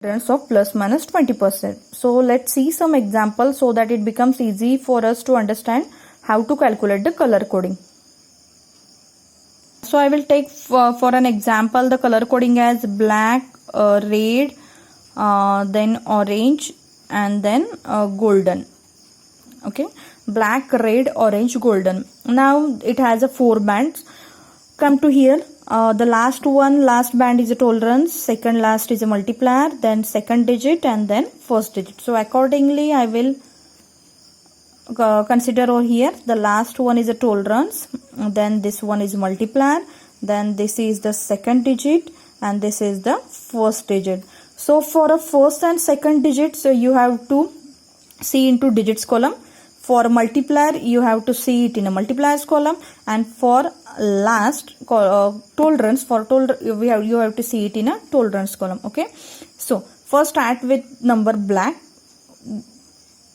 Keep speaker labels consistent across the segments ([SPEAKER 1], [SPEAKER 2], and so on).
[SPEAKER 1] tolerance of plus minus 20%. So let's see some examples so that it becomes easy for us to understand how to calculate the color coding. So I will take for an example the color coding as black, red, then orange, and then golden. Okay, black, red, orange, golden. Now it has a 4 bands. Come to here. The last band is a tolerance, second last is a multiplier, then second digit, and then first digit. So accordingly I will consider over here the last one is a tolerance, then this one is multiplier, then this is the second digit, and this is the first digit. So for a first and second digit, so you have to see into digits column. For multiplier, you have to see it in a multipliers column, and for last tolerance, you have to see it in a tolerance column. Okay, so first start with number black.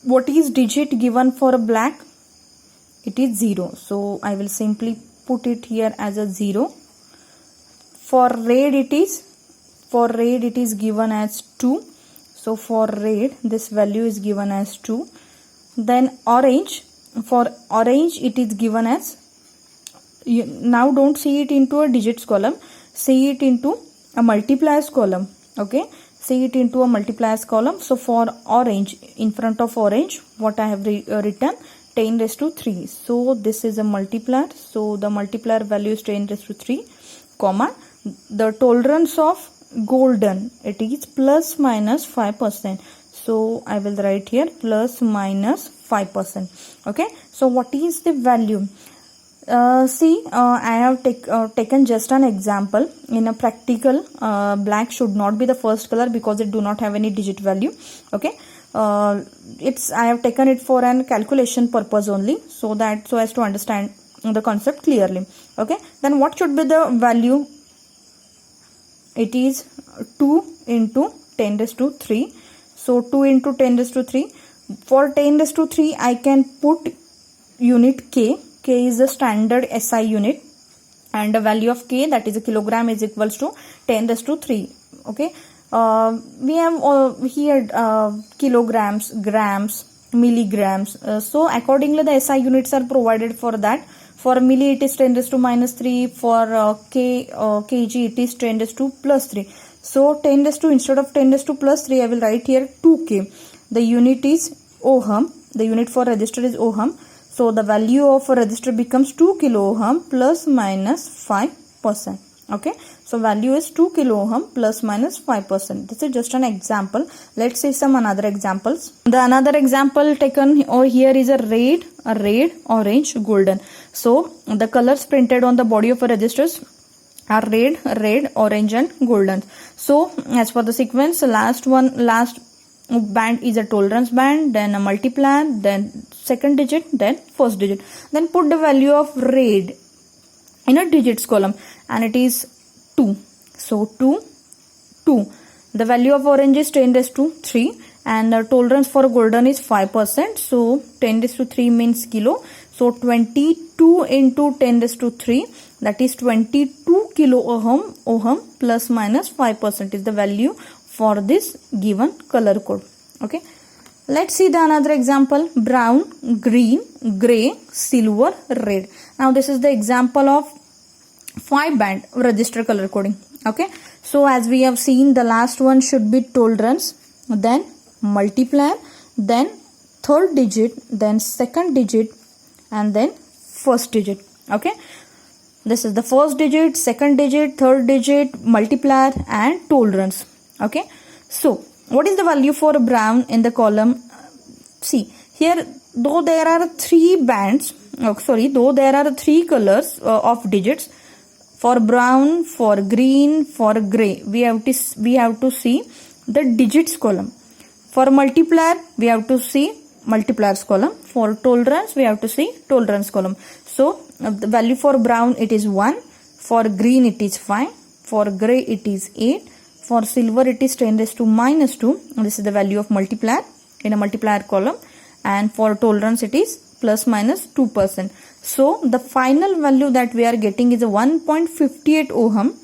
[SPEAKER 1] What is digit given for a black? It is 0. So I will simply put it here as a 0. For red it is given as 2. So for red this value is given as 2. Then orange, for orange it is given as, now don't see it into a digits column, see it into a multipliers column. Okay, see it into a multipliers column. So for orange, in front of orange, what I have written 10 raised to 3. So this is a multiplier. So the multiplier value is 10 raised to 3, comma. The tolerance of golden, it is plus minus 5%. So I will write here plus minus 5%. Okay, so what is the value? I have taken just an example. In a practical, black should not be the first color because it do not have any digit value. Okay, I have taken it for an calculation purpose only, so as to understand the concept clearly. Okay, then what should be the value? It is 2 into 10 raised to 3. So 2 into 10 raised to 3. For 10 raised to 3, I can put unit K. K is the standard SI unit, and the value of K, that is a kilogram, is equals to 10 raised to 3. Okay, we have here kilograms, grams, milligrams. So accordingly the SI units are provided for that. For milli it is 10 raised to minus 3. For kg it is 10 raised to plus 3. So 10 raised to, instead of 10 raised to plus 3, I will write here 2K. The unit is ohm. The unit for resistor is ohm. So the value of a resistor becomes 2 kilo ohm plus minus 5%. Okay, so value is 2 kilo ohm plus minus 5%. This is just an example. Let's see some another examples. The another example taken over here is a red, orange, golden. So the colors printed on the body of a resistors are red, orange, and golden. So as for the sequence, last band is a tolerance band, then a multiplier, then second digit, then first digit. Then put the value of red in a digits column, and it is 2. So 2. The value of orange is 10 raised to 3, and the tolerance for golden is 5%. So 10 raised to 3 means kilo. So 22 into 10 raised to 3, that is 22 kilo ohm plus minus 5% is the value for this given color code. Okay, let's see the another example. Brown, green, gray, silver, red. Now this is the example of 5 band register color coding. Okay, so as we have seen, the last one should be tolerance, then multiplier, then third digit, then second digit, and then first digit. Okay, this is the first digit, second digit, third digit, multiplier, and tolerance. Okay, so what is the value for brown in the column? See here, though there are 3 bands, though there are 3 colors of digits, for brown, for green, for gray, we have to see the digits column. For multiplier, we have to see multipliers column. For tolerance, we have to see tolerance column. So the value for brown, it is 1. For green, it is 5. For gray, it is 8. For silver, it is 10 raised to minus 2. This is the value of multiplier in a multiplier column. And for tolerance, it is plus minus 2%. So the final value that we are getting is a 1.58 ohm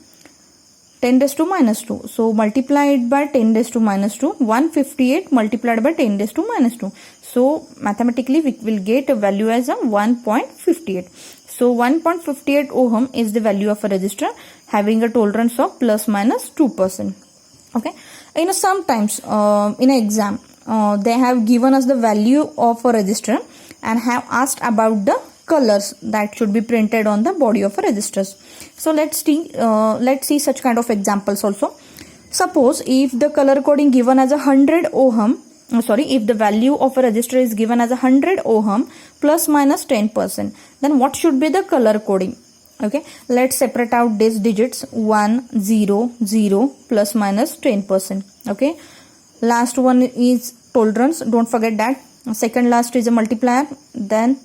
[SPEAKER 1] 10 raised to minus 2. So multiply it by 10 raised to minus 2. 158 multiplied by 10 raised to minus 2. So mathematically we will get a value as a 1.58. So 1.58 ohm is the value of a resistor having a tolerance of plus minus 2%. Okay. Sometimes in an exam they have given us the value of a resistor and have asked about the colors that should be printed on the body of a resistors. So let's see such kind of examples also. Suppose if the color coding given as 100 ohm, if the value of a resistor is given as 100 ohm plus minus 10%, then what should be the color coding? Okay, let's separate out these digits 1, 0, 0 plus minus 10%. Okay, last one is tolerance, don't forget that. Second last is a multiplier, then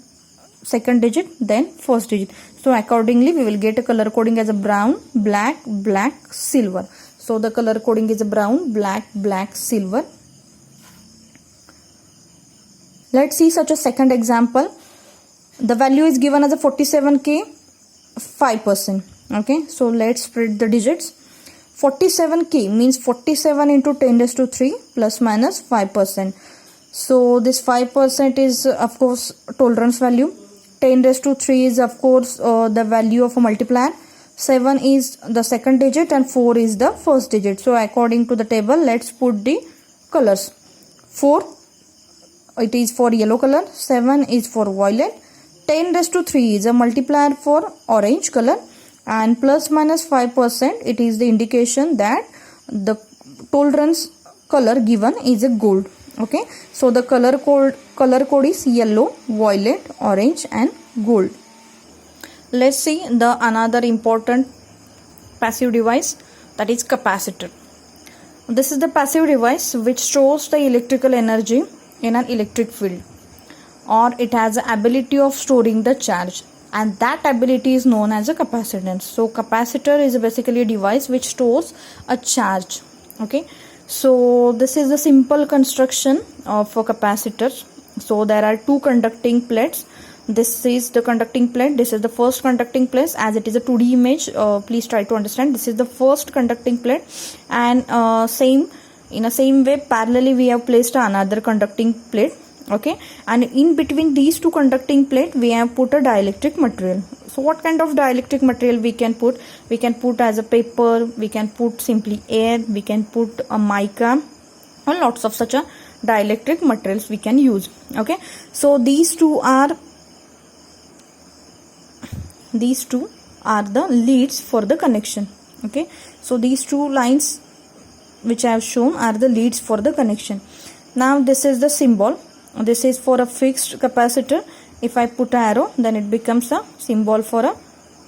[SPEAKER 1] second digit, then first digit. So accordingly we will get a color coding as a brown, black, black, silver. So the color coding is a brown, black, black, silver. Let's see such a second example. The value is given as a 47k 5%. Okay, so let's spread the digits. 47k means 47 into 10 raised to 3 plus minus 5%. So this 5% is of course tolerance value. 10 raised to 3 is of course the value of a multiplier. 7 is the second digit and 4 is the first digit. So according to the table, let's put the colors. 4, it is for yellow color. 7 is for violet. 10 raised to 3 is a multiplier for orange color, and plus minus 5%, it is the indication that the tolerance color given is a gold. Okay, so the color code is yellow, violet, orange and gold. Let's see the another important passive device, that is capacitor. This is the passive device which stores the electrical energy in an electric field, or it has the ability of storing the charge, and that ability is known as a capacitance. So capacitor is basically a device which stores a charge. Okay, so this is the simple construction of a capacitor. So there are two conducting plates. This is the conducting plate. This is the first conducting plate. As it is a 2D image, please try to understand. This is the first conducting plate, and in the same way parallelly we have placed another conducting plate. Okay, and in between these two conducting plate we have put a dielectric material. So what kind of dielectric material we can put? We can put as a paper, we can put simply air, we can put a mica, or lots of such a dielectric materials we can use. Okay, so these two are the leads for the connection. Okay, so these two lines which I have shown are the leads for the connection. Now this is the symbol. This is for a fixed capacitor. If I put an arrow, then it becomes a symbol for a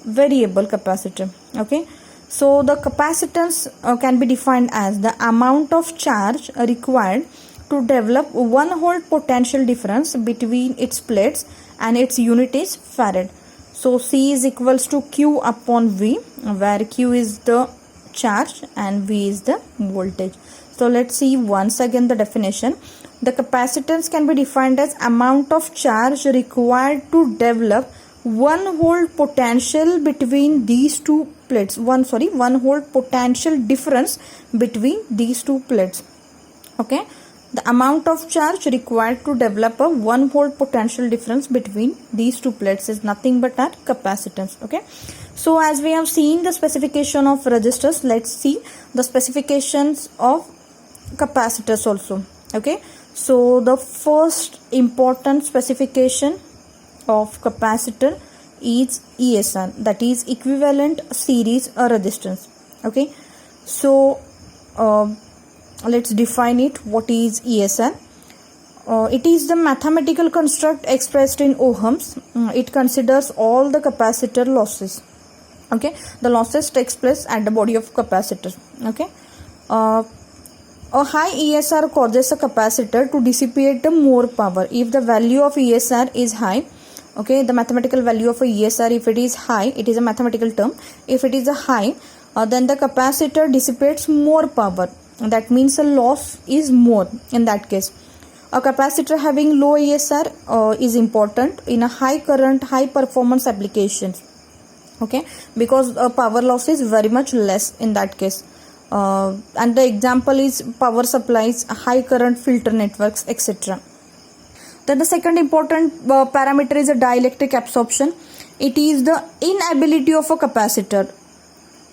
[SPEAKER 1] variable capacitor. Okay, so the capacitance can be defined as the amount of charge required to develop 1 volt potential difference between its plates, and its unit is farad. So C is equals to Q upon V, where Q is the charge and V is the voltage. So let's see once again the definition. The capacitance can be defined as amount of charge required to develop 1 volt potential between these two plates. 1 volt potential difference between these two plates. Okay, the amount of charge required to develop a 1 volt potential difference between these two plates is nothing but our capacitance. Okay, so as we have seen the specification of resistors, let's see the specifications of capacitors also. Okay, so the first important specification of capacitor is ESR, that is equivalent series resistance. Okay, so let's define it. What is ESR? It is the mathematical construct expressed in ohms. It considers all the capacitor losses. Okay, the losses takes place at the body of capacitor. Okay, a high ESR causes a capacitor to dissipate more power. If the value of ESR is high, okay, the mathematical value of a ESR, if it is high, it is a mathematical term. If it is a high, then the capacitor dissipates more power. That means the loss is more in that case. A capacitor having low ESR is important in a high current, high performance applications. okay, because power loss is very much less in that case. And the example is power supplies, high current filter networks, etc. Then the second important parameter is a dielectric absorption. It is the inability of a capacitor.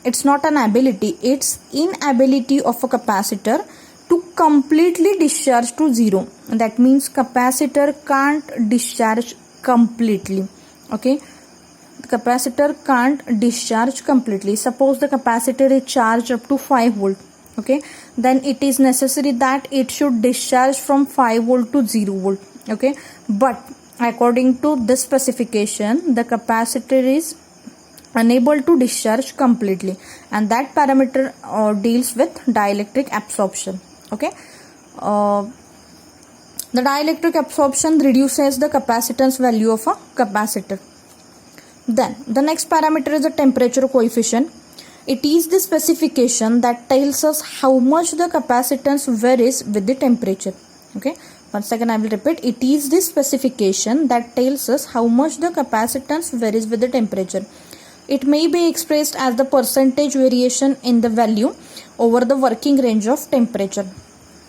[SPEAKER 1] It's not an ability, it's inability of a capacitor to completely discharge to zero. That means capacitor can't discharge completely. Okay, the capacitor can't discharge completely. Suppose the capacitor is charged up to 5 volt. Okay, then it is necessary that it should discharge from 5 volt to 0 volt. Okay, but according to this specification, the capacitor is unable to discharge completely, and that parameter deals with dielectric absorption. Okay, the dielectric absorption reduces the capacitance value of a capacitor. Then the next parameter is the temperature coefficient. It is the specification that tells us how much the capacitance varies with the temperature. Okay, once again I will repeat, it is the specification that tells us how much the capacitance varies with the temperature. It may be expressed as the percentage variation in the value over the working range of temperature.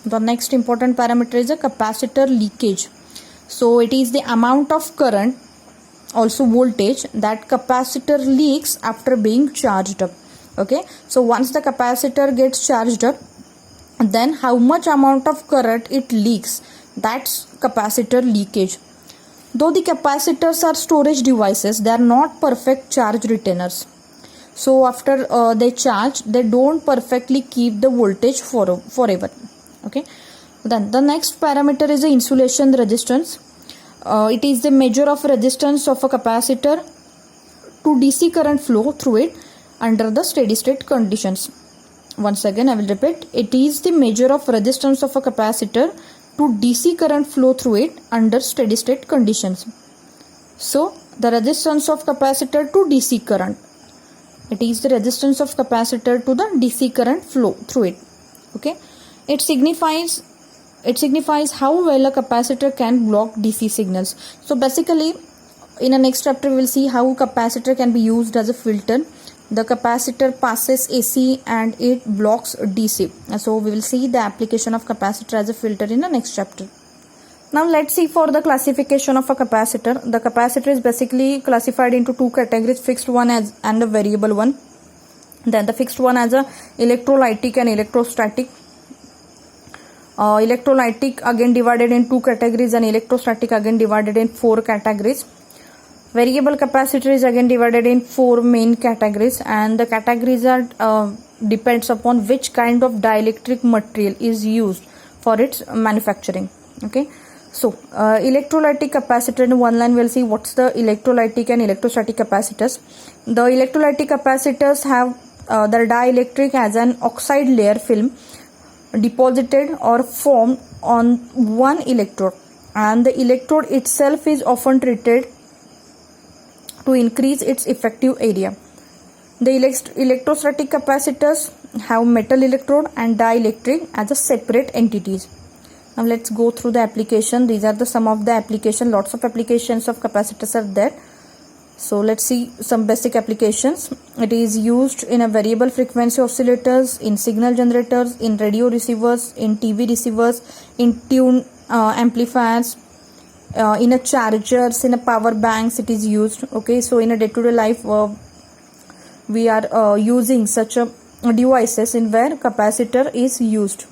[SPEAKER 1] The next important parameter is the capacitor leakage. So it is the amount of current, also voltage, that capacitor leaks after being charged up. Okay, so once the capacitor gets charged up, then how much amount of current it leaks, that's capacitor leakage. Though the capacitors are storage devices, they are not perfect charge retainers. So after they charge, they don't perfectly keep the voltage forever. Okay, then the next parameter is the insulation resistance. It is the measure of resistance of a capacitor to DC current flow through it under the steady state conditions. Once again I will repeat, it is the measure of resistance of a capacitor to DC current flow through it under steady state conditions. So the resistance of capacitor to DC current, it is the resistance of capacitor to the DC current flow through it. Okay, it signifies how well a capacitor can block DC signals. So basically in the next chapter we will see how capacitor can be used as a filter. The capacitor passes AC and it blocks DC. So we will see the application of capacitor as a filter in the next chapter. Now let's see for the classification of a capacitor. The capacitor is basically classified into two categories, fixed one and a variable one. Then the fixed one as a electrolytic and electrostatic. Electrolytic again divided in two categories and electrostatic again divided in four categories. Variable capacitor is again divided in four main categories, and the categories are depends upon which kind of dielectric material is used for its manufacturing. Okay, so electrolytic capacitor, in one line we'll see what's the electrolytic and electrostatic capacitors. The electrolytic capacitors have their dielectric as an oxide layer film deposited or formed on one electrode, and the electrode itself is often treated to increase its effective area. The electrostatic capacitors have metal electrode and dielectric as a separate entities. Now let's go through the application. These are the some of the application. Lots of applications of capacitors are there. So let's see some basic applications. It is used in a variable frequency oscillators, in signal generators, in radio receivers, in TV receivers, in tune amplifiers, in a chargers, in a power banks it is used. Okay, so in a day-to-day life we are using such a devices in where capacitor is used.